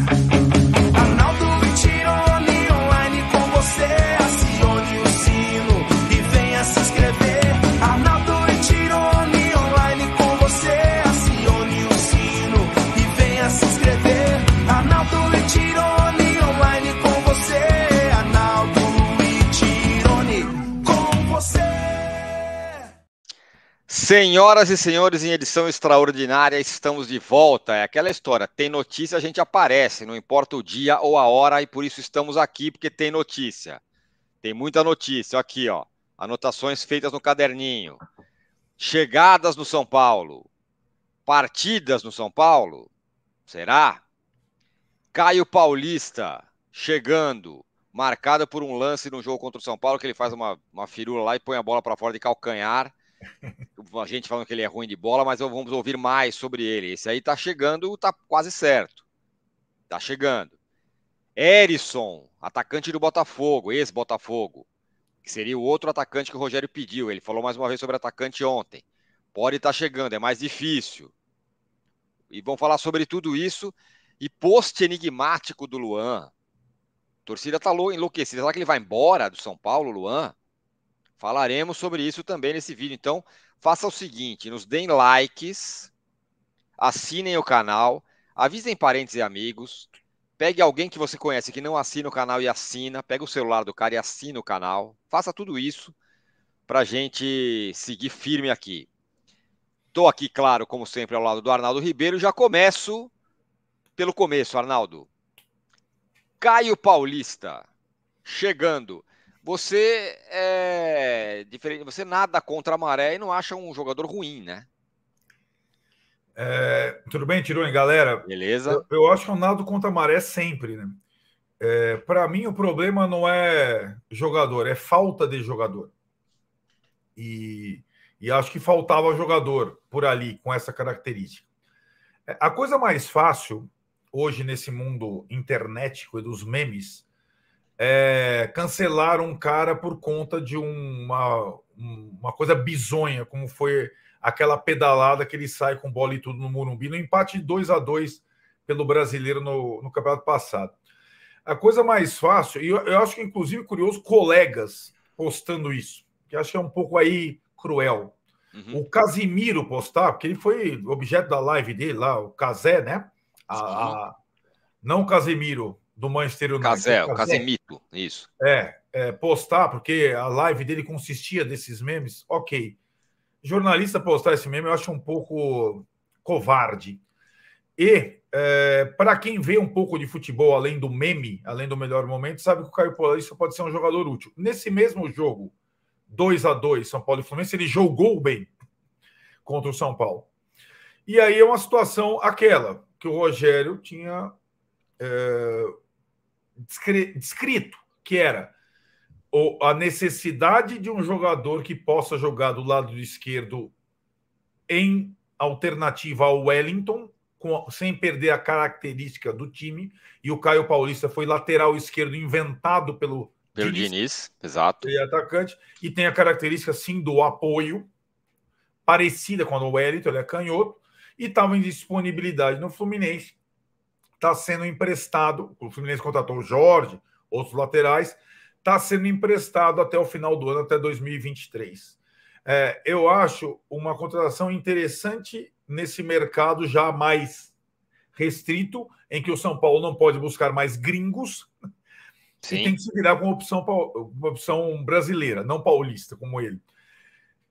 Arnaldo e Tirone online com você. Acione o sino e venha se inscrever. Arnaldo e Tirone online com você. Acione o sino e venha se inscrever. Arnaldo e Tirone online com você. Arnaldo e Tirone com você. Senhoras e senhores, em edição extraordinária, estamos de volta. É aquela história, tem notícia, a gente aparece, não importa o dia ou a hora, e por isso estamos aqui, porque tem notícia. Tem muita notícia, aqui, ó. Anotações feitas no caderninho. Chegadas no São Paulo. Partidas no São Paulo. Será? Caio Paulista chegando, marcado por um lance no jogo contra o São Paulo, que ele faz uma firula lá e põe a bola para fora de calcanhar. A gente falando que ele é ruim de bola, mas vamos ouvir mais sobre ele. Esse aí tá chegando, tá quase certo. Tá chegando. Erisson, atacante do Botafogo, ex-Botafogo, que seria o outro atacante que o Rogério pediu. Ele falou mais uma vez sobre atacante ontem. Pode estar chegando, é mais difícil. E vamos falar sobre tudo isso. E post enigmático do Luan. A torcida tá enlouquecida. Será que ele vai embora do São Paulo, Luan? Falaremos sobre isso também nesse vídeo. Então, faça o seguinte, nos deem likes, assinem o canal, avisem parentes e amigos, pegue alguém que você conhece que não assina o canal e assina, pega o celular do cara e assina o canal. Faça tudo isso para a gente seguir firme aqui. Estou aqui, claro, como sempre, ao lado do Arnaldo Ribeiro. Já começo pelo começo, Arnaldo. Caio Paulista, chegando. Você é diferente, você nada contra a maré e não acha um jogador ruim, né? Tudo bem, Tirone, galera? Beleza. Eu acho que o nado contra a maré sempre, né? Para mim, o problema não é jogador, é falta de jogador. E acho que faltava jogador por ali, com essa característica. A coisa mais fácil, hoje, nesse mundo internetico e dos memes, cancelar um cara por conta de uma coisa bizonha, como foi aquela pedalada que ele sai com bola e tudo no Morumbi, no empate 2-2 pelo Brasileiro no campeonato passado. A coisa mais fácil, e eu acho que, inclusive, curioso, colegas postando isso, que acho que é um pouco aí cruel. Uhum. O Casimiro postar, porque ele foi objeto da live dele lá, o Casé, né? Não o Casemiro do Manchester United. Casé, o Casemito, isso. Postar, porque a live dele consistia desses memes, ok. Jornalista postar esse meme eu acho um pouco covarde. E, para quem vê um pouco de futebol além do meme, além do melhor momento, sabe que o Caio Paulista pode ser um jogador útil. Nesse mesmo jogo, 2-2, São Paulo e Fluminense, ele jogou bem contra o São Paulo. E aí é uma situação aquela que o Rogério tinha descrito, que era a necessidade de um jogador que possa jogar do lado esquerdo em alternativa ao Wellington, sem perder a característica do time, e o Caio Paulista foi lateral esquerdo inventado pelo Diniz, exato. Ele é atacante, e tem a característica, sim, do apoio, parecida com a do Wellington, ele é canhoto, e estava em disponibilidade no Fluminense, está sendo emprestado, o Fluminense contratou o Jorge, outros laterais, está sendo emprestado até o final do ano, até 2023. Eu acho uma contratação interessante nesse mercado já mais restrito, em que o São Paulo não pode buscar mais gringos. Sim. E tem que se virar com uma opção brasileira, não paulista, como ele.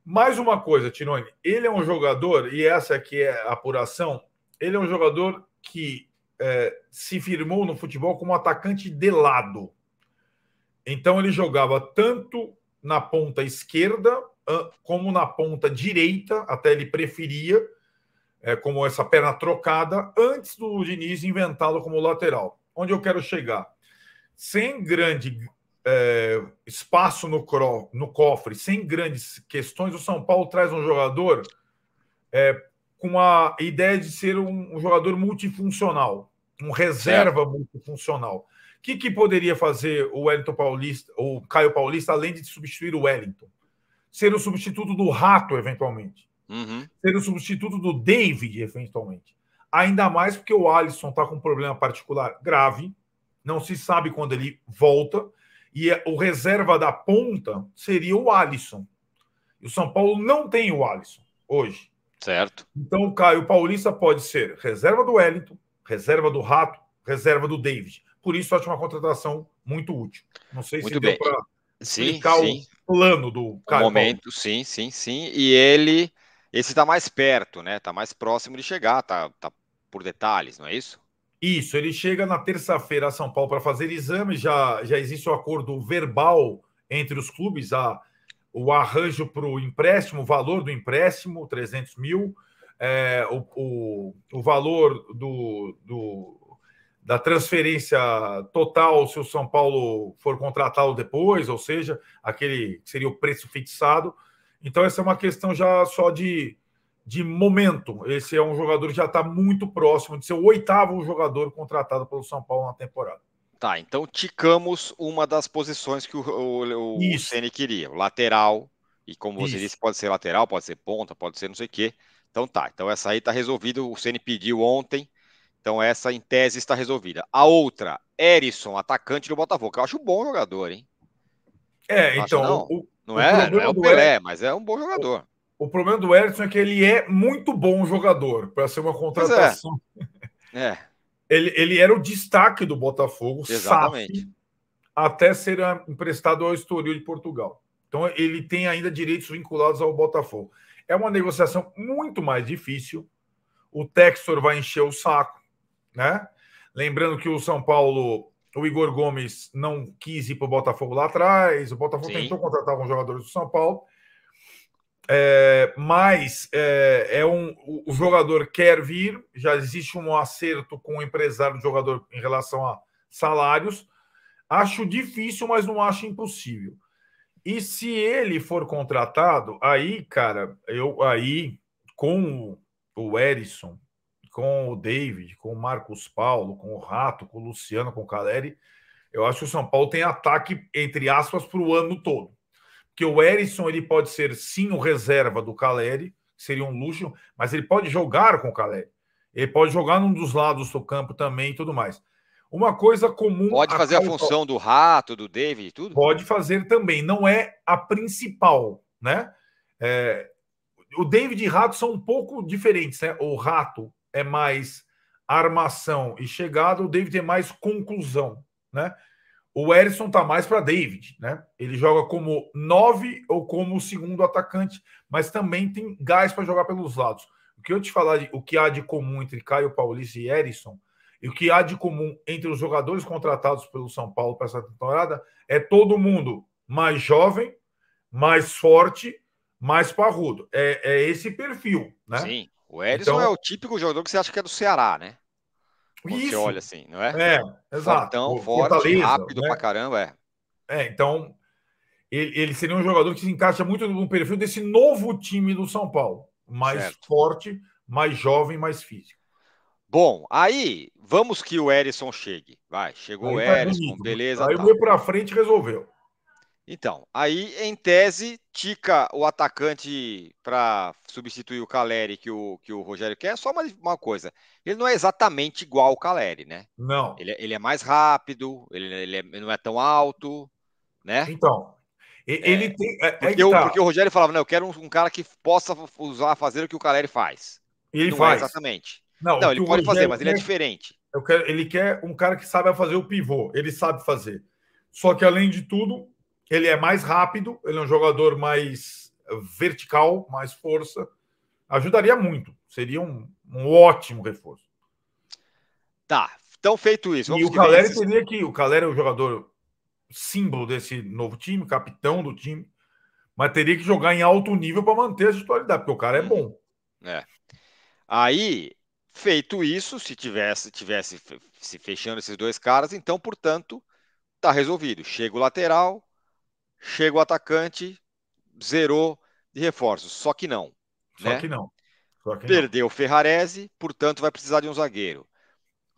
Mais uma coisa, Tirone, ele é um jogador, e essa aqui é a apuração, ele é um jogador que se firmou no futebol como atacante de lado. Então ele jogava tanto na ponta esquerda como na ponta direita, até ele preferia, como essa perna trocada, antes do Diniz inventá-lo como lateral. Onde eu quero chegar? Sem grande espaço no cofre, sem grandes questões, o São Paulo traz um jogador com a ideia de ser um jogador multifuncional, um reserva multifuncional. O que poderia fazer o Wellington Paulista, ou Caio Paulista, além de substituir o Wellington? Ser o substituto do Rato, eventualmente. Uhum. Ser o substituto do David, eventualmente. ainda mais porque o Alisson está com um problema particular grave, não se sabe quando ele volta, e o reserva da ponta seria o Alisson. E o São Paulo não tem o Alisson hoje. Certo. Então o Caio Paulista pode ser reserva do Wellington, reserva do Rato, reserva do David. Por isso, acho uma contratação muito útil. Não sei Muito se bem. deu para explicar Sim. o plano do Caio momento, Paulista. sim. E ele, esse está mais perto, né? Está mais próximo de chegar, tá por detalhes, não é isso? Isso, ele chega na terça-feira a São Paulo para fazer exame, já existe o acordo verbal entre os clubes, o arranjo para o empréstimo, o valor do empréstimo, 300 mil, o valor da transferência total se o São Paulo for contratá-lo depois, ou seja, aquele que seria o preço fixado. Então, essa é uma questão já só de momento. Esse é um jogador que já está muito próximo de ser o 8º jogador contratado pelo São Paulo na temporada. Tá, então ticamos uma das posições que o Ceni queria, o lateral, e como você disse, pode ser lateral, pode ser ponta, pode ser não sei o quê. Então tá, então essa aí está resolvida, o Ceni pediu ontem, então essa em tese está resolvida. A outra, Erisson, atacante do Botafogo, que eu acho um bom jogador, hein? Então... Não é o Pelé, mas é um bom jogador. O problema do Erisson é que ele é muito bom jogador para ser uma contratação. Ele era o destaque do Botafogo, SAF, até ser emprestado ao Estoril de Portugal. Então, ele tem ainda direitos vinculados ao Botafogo. É uma negociação muito mais difícil. O Textor vai encher o saco, né? Lembrando que o São Paulo, o Igor Gomes não quis ir para o Botafogo lá atrás. O Botafogo tentou contratar alguns jogadores do São Paulo. Mas o jogador quer vir, já existe um acerto com o empresário do jogador em relação a salários. Acho difícil, mas não acho impossível. E se ele for contratado, aí, cara, aí com o Erisson, com o David, com o Marcos Paulo, com o Rato, com o Luciano, com o Caleri, eu acho que o São Paulo tem ataque, entre aspas, para o ano todo. Porque o Erisson ele pode ser, sim, o reserva do Caleri, seria um luxo, mas ele pode jogar com o Caleri. Ele pode jogar num dos lados do campo também e tudo mais. Uma coisa comum... Pode fazer a função do Rato, do David e tudo? Pode fazer também. Não é a principal, né? O David e o Rato são um pouco diferentes, né? O Rato é mais armação e chegada, o David é mais conclusão, né? O Erisson tá mais para David, né? Ele joga como 9 ou como segundo atacante, mas também tem gás para jogar pelos lados. O que eu te falar, o que há de comum entre Caio Paulista e Erisson, e o que há de comum entre os jogadores contratados pelo São Paulo para essa temporada, é todo mundo mais jovem, mais forte, mais parrudo. É esse perfil, né? Sim, o Erisson é o típico jogador que você acha que é do Ceará, né? Quando você olha assim, não é? Exato. Fortão, forte, rápido, né? Pra caramba, então, ele seria um jogador que se encaixa muito no perfil desse novo time do São Paulo. Mais forte, mais jovem, mais físico. Bom, aí, vamos que o Erisson chegue. Chegou o Erisson, beleza. Aí o meio pra frente resolveu. Então, aí, em tese, tica o atacante para substituir o Caleri que o Rogério quer. Só uma coisa, ele não é exatamente igual ao Caleri, né? Não. Ele é mais rápido, ele não é tão alto, né? Então, ele tem... Porque o Rogério falava, não, eu quero um cara que possa fazer o que o Caleri faz. Ele não faz. É exatamente. Não, ele pode fazer, mas ele é diferente. Ele quer um cara que saiba fazer o pivô. Ele sabe fazer. Só que, além de tudo, ele é mais rápido, ele é um jogador mais vertical, mais força. Ajudaria muito. Seria um ótimo reforço. Tá, então feito isso. E o Caleri teria que... O Caleri é o jogador símbolo desse novo time, capitão do time, mas teria que jogar em alto nível para manter a titularidade, porque o cara é bom. Aí, feito isso, se tivesse se fechando esses dois caras, então, portanto, tá resolvido. Chega o lateral, chega o atacante, zerou de reforços. Só que não. Só que não. Perdeu o Ferrarese, portanto, vai precisar de um zagueiro.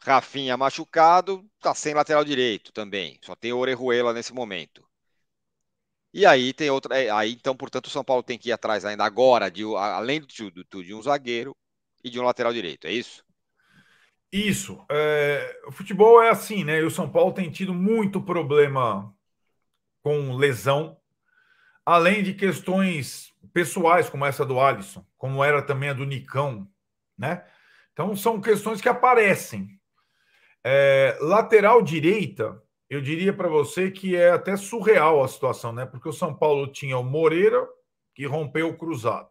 Rafinha machucado, tá sem lateral direito também. Só tem o Orejuela nesse momento. E aí tem outra. Aí, então, portanto, o São Paulo tem que ir atrás ainda agora, além de tudo, de um zagueiro e de um lateral direito. É isso? Isso. O futebol é assim, né? E o São Paulo tem tido muito problema com lesão, além de questões pessoais, como essa do Alisson, como era também a do Nicão, né? Então, são questões que aparecem. Lateral direita, eu diria para você que é até surreal a situação, né? Porque o São Paulo tinha o Moreira, que rompeu o cruzado.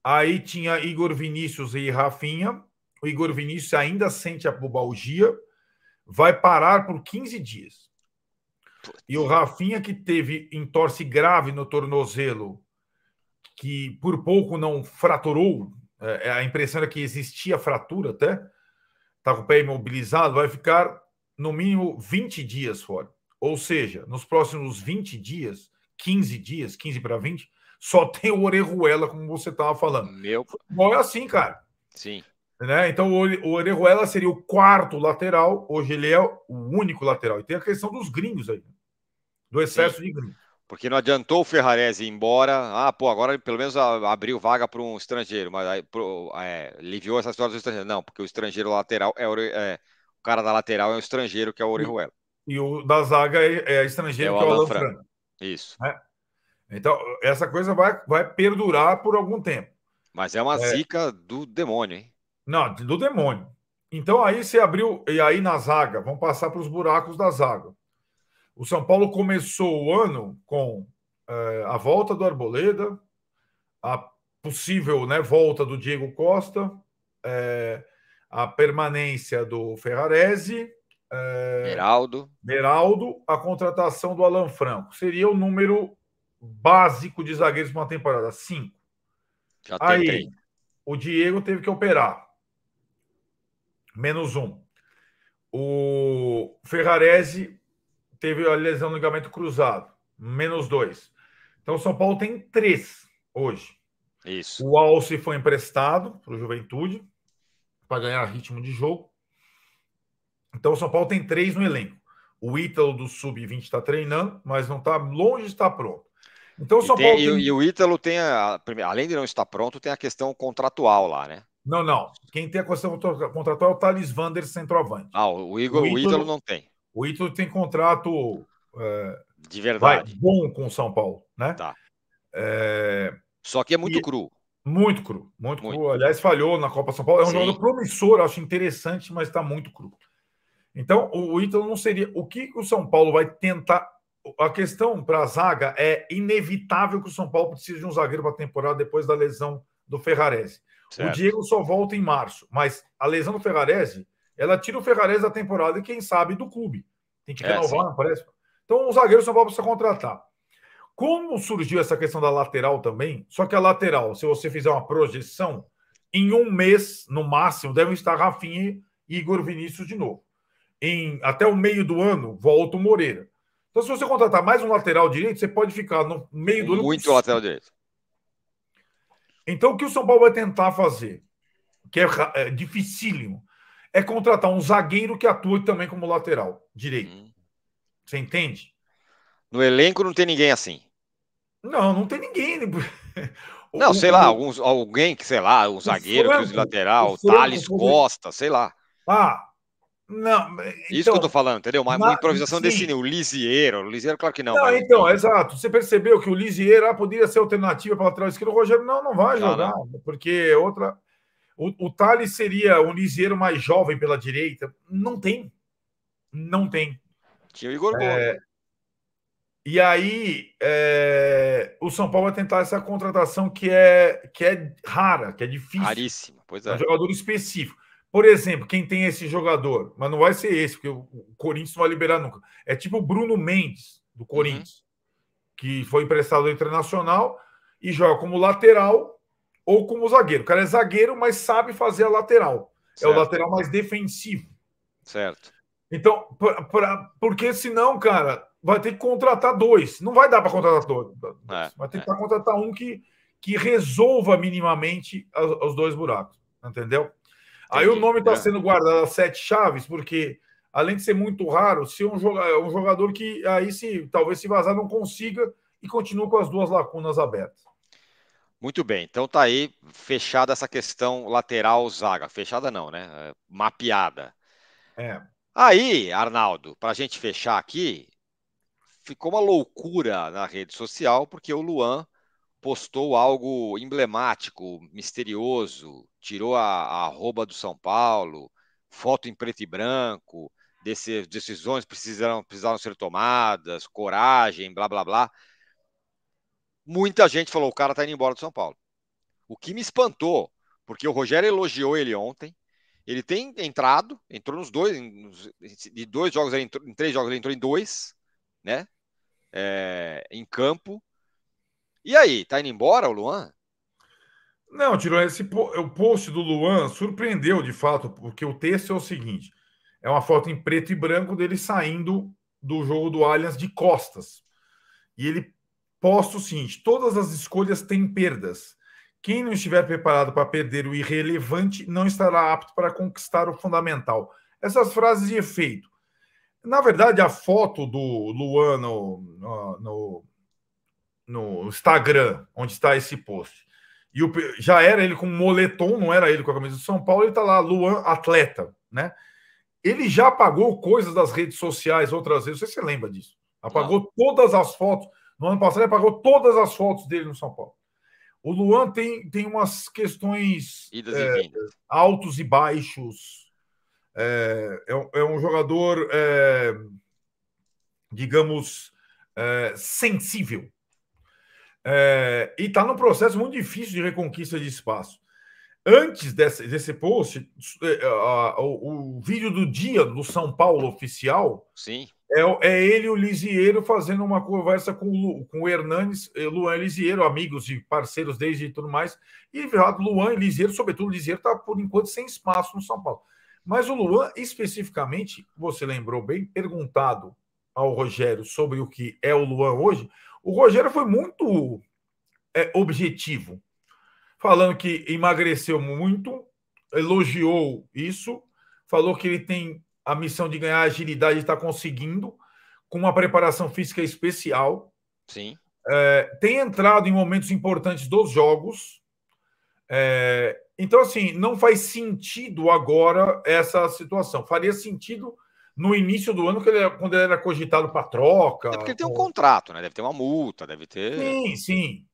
Aí tinha Igor Vinícius e Rafinha. O Igor Vinícius ainda sente a pubalgia, vai parar por 15 dias. E o Rafinha, que teve entorse grave no tornozelo, que por pouco não fraturou, a impressão era que existia fratura até, está com o pé imobilizado, vai ficar no mínimo 20 dias fora. Ou seja, nos próximos 20 dias, 15 dias, 15 para 20, só tem o Orejuela, como você estava falando. Meu... Futebol é assim, cara. Sim. Né? Então, o Orejuela seria o quarto lateral, hoje ele é o único lateral. E tem a questão dos gringos aí, do excesso de gringos. Porque não adiantou o Ferrarese ir embora. Agora pelo menos abriu vaga para um estrangeiro, mas aí aliviou essa história do estrangeiro. Não, porque o estrangeiro lateral o cara da lateral é o estrangeiro, que é o Orejuela. E o da zaga é estrangeiro, que é o Alan Franco. Isso. Né? Então, essa coisa vai perdurar por algum tempo. Mas é uma zica do demônio, hein? Não, do demônio. Então, aí você abriu, e aí na zaga, vamos passar para os buracos da zaga. O São Paulo começou o ano com a volta do Arboleda, a possível, né, volta do Diego Costa, a permanência do Ferrarese, Beraldo, a contratação do Alan Franco. Seria o número básico de zagueiros para uma temporada, 5. Já tem aí, 3. O Diego teve que operar. -1. O Ferrarese teve a lesão no ligamento cruzado. -2. Então, o São Paulo tem 3 hoje. Isso. O Alce foi emprestado para o Juventude para ganhar ritmo de jogo. Então, o São Paulo tem 3 no elenco. O Ítalo do Sub-20 está treinando, mas não está longe de estar pronto. Então, o São Paulo e o Ítalo tem, além de não estar pronto, tem a questão contratual lá, né? Não. Quem tem a questão contratual é o Thales Vander, centroavante. O Ítalo não tem. O Ítalo tem contrato de verdade bom com o São Paulo, né? Tá. Só que é muito cru. Muito cru. Aliás, falhou na Copa São Paulo. É um jogador promissor, acho interessante, mas está muito cru. Então, o Ítalo não seria... O que o São Paulo vai tentar... A questão para a zaga é inevitável que o São Paulo precise de um zagueiro para a temporada depois da lesão do Ferrarese. Certo. O Diego só volta em março, mas a lesão do Ferrarese, ela tira o Ferrarese da temporada e, quem sabe, do clube. Tem que renovar, não parece? Então, o zagueiro o São Paulo precisa contratar. Como surgiu essa questão da lateral também, só que a lateral, se você fizer uma projeção, em um mês, no máximo, devem estar Rafinha e Igor Vinícius de novo. Até o meio do ano, volta o Moreira. Então, se você contratar mais um lateral direito, você pode ficar no meio do ano... Muito lateral direito. Então, o que o São Paulo vai tentar fazer, que é dificílimo, é contratar um zagueiro que atue também como lateral direito. Você entende? No elenco não tem ninguém assim. Não tem ninguém. Não, sei lá, alguém que, sei lá, um zagueiro que use lateral, Thales Costa, sei lá. Não. Isso que eu tô falando, entendeu? Uma improvisação desse nível. O Lisieiro, claro que não. Mas... Então, exato. Você percebeu que o Lisieiro poderia ser alternativa para a lateral esquerda. O Rogério não vai jogar, porque outra... O Thales seria um Lisieiro mais jovem pela direita. Não tem. Tinha o Igor Gomes. E aí, o São Paulo vai tentar essa contratação que é rara, que é difícil. Raríssima, pois é. Um jogador específico. Por exemplo, quem tem esse jogador, mas não vai ser esse, porque o Corinthians não vai liberar nunca. É tipo o Bruno Mendes, do Corinthians, que foi emprestado ao Internacional e joga como lateral ou como zagueiro. O cara é zagueiro, mas sabe fazer a lateral. Certo. É o lateral mais defensivo. Certo. Então, porque senão, cara, vai ter que contratar 2. Não vai dar para contratar 2. Vai ter que contratar um que resolva minimamente os 2 buracos. Entendeu? Aí o nome está sendo guardado a 7 chaves, porque, além de ser muito raro, se um jogador que aí, talvez se vazar, não consiga e continua com as 2 lacunas abertas. Muito bem, então tá aí fechada essa questão lateral zaga. Fechada não, né? Mapeada. Aí, Arnaldo, para a gente fechar aqui, ficou uma loucura na rede social porque o Luan postou algo emblemático, misterioso, tirou a arroba do São Paulo, foto em preto e branco, decisões precisaram ser tomadas, coragem, blá, blá, blá. Muita gente falou, o cara tá indo embora do São Paulo. O que me espantou, porque o Rogério elogiou ele ontem, ele tem entrou nos dois, de 2 jogos, em 3 jogos ele entrou em 2, né? Em campo. E aí, tá indo embora o Luan? Não, tirou o post do Luan surpreendeu de fato, porque o texto é o seguinte: é uma foto em preto e branco dele saindo do jogo do Allianz de costas. E ele posta o seguinte: todas as escolhas têm perdas. Quem não estiver preparado para perder o irrelevante não estará apto para conquistar o fundamental. Essas frases de efeito. Na verdade, a foto do Luan no Instagram, onde está esse post, já era ele com moletom, não era ele com a camisa do São Paulo, ele está lá, Luan atleta, né? Ele já apagou coisas das redes sociais outras vezes, não sei se você lembra disso. Apagou todas as fotos. No ano passado, ele apagou todas as fotos dele no São Paulo. O Luan tem umas questões altos e baixos. É um jogador, digamos, sensível. E está num processo muito difícil de reconquista de espaço. Antes desse post, o vídeo do dia do São Paulo oficial, sim, é ele e o Lisieiro fazendo uma conversa com o Hernanes, Luan e Lisieiro, amigos e parceiros desde tudo mais. E Luan e Lisieiro, sobretudo o Lisieiro, está por enquanto sem espaço no São Paulo. Mas o Luan, especificamente, você lembrou bem, perguntado ao Rogério sobre o que é o Luan hoje, o Rogério foi muito objetivo, falando que emagreceu muito, elogiou isso, falou que ele tem a missão de ganhar agilidade e está conseguindo, com uma preparação física especial. Sim. Tem entrado em momentos importantes dos jogos. Então, assim, não faz sentido agora essa situação. Faria sentido no início do ano, quando ele era cogitado para troca. É porque ele tem um contrato, né? Deve ter uma multa, deve ter... Sim, sim.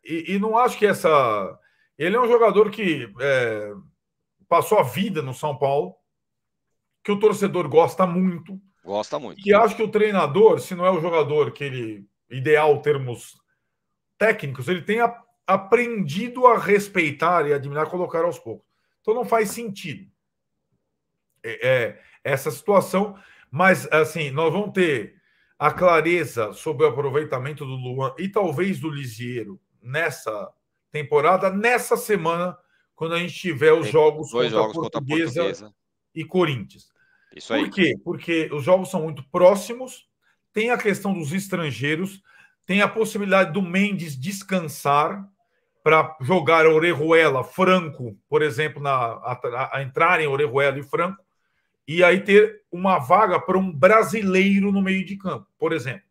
E não acho que essa... Ele é um jogador que passou a vida no São Paulo, que o torcedor gosta muito. Gosta muito. E acho que o treinador, se não é o jogador que ele... Ideal termos técnicos, ele tem aprendido a respeitar e admirar, colocar aos poucos. Então não faz sentido essa situação, mas assim, nós vamos ter a clareza sobre o aproveitamento do Luan e talvez do Lisieiro nessa temporada, nessa semana, quando a gente tiver os jogos contra a Portuguesa e Corinthians. Isso aí. Por quê? Porque os jogos são muito próximos, tem a questão dos estrangeiros, tem a possibilidade do Mendes descansar para jogar Orejuela, Franco, por exemplo, a entrarem Orejuela e Franco, e aí ter uma vaga para um brasileiro no meio de campo, por exemplo.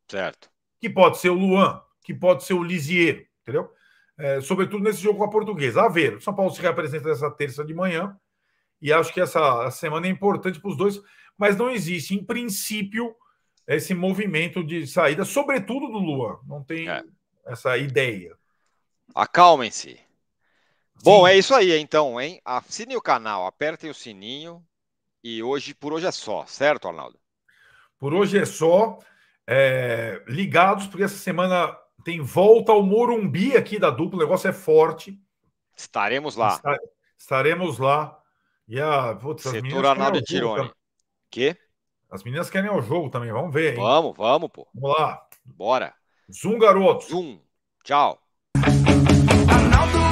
Certo. Que pode ser o Luan, que pode ser o Lisieiro, entendeu? Sobretudo nesse jogo com a Portuguesa. A ver, o São Paulo se representa nessa terça de manhã, e acho que essa semana é importante para os dois, mas não existe, em princípio, esse movimento de saída, sobretudo do Luan. Não tem essa ideia. Acalmem-se. Bom, é isso aí, então, hein? Assinem o canal, apertem o sininho. E por hoje é só, certo, Arnaldo? Por hoje é só. Ligados, porque essa semana tem volta ao Morumbi aqui da dupla, o negócio é forte. Estaremos lá. Estaremos lá. E Setor Arnaldo Tironi. Quê? As meninas querem ao jogo também, vamos ver, hein? Vamos, pô. Vamos lá. Bora. Zoom, garotos. Zoom. Tchau. Arnaldo